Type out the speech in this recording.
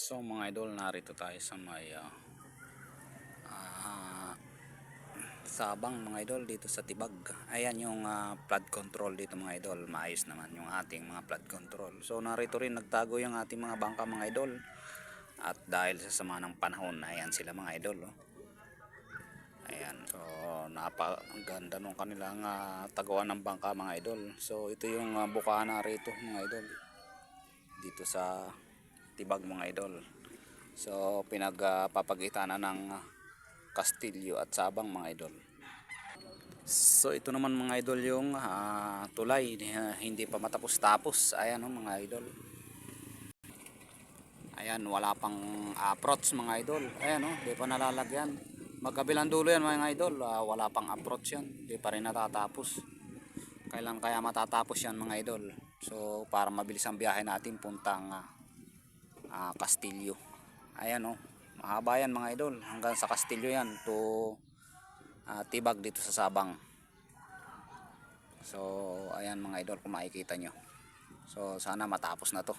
So mga idol, narito tayo sa may Sabang mga idol, dito sa Tibag. Ayan yung flood control dito mga idol. Maayos naman yung ating mga flood control. So narito rin nagtago yung ating mga bangka mga idol. At dahil sa sama ng panahon, ayan sila mga idol. Oh. Ayan, so ang ganda nung kanilang tagawan ng bangka mga idol. So ito yung bukana rito mga idol. Dito sa Tibag mga idol. So pinagpapagitan ng Castillo at Sabang mga idol. So ito naman mga idol yung tulay, hindi pa matapos-tapos. Ayan o mga idol. Ayan, wala pang approach mga idol. Ayan o, di pa nalalagyan. Magkabilang dulo yan mga idol, wala pang approach yan. Di pa rin natatapos. Kailan kaya matatapos yan mga idol? So para mabilis ang biyahe natin puntang Castillo. Ayan o, mahaba yan mga idol. Hanggang sa Castillo yan to Tibag dito sa Sabang. So ayan mga idol, kung makikita nyo. So sana matapos na to.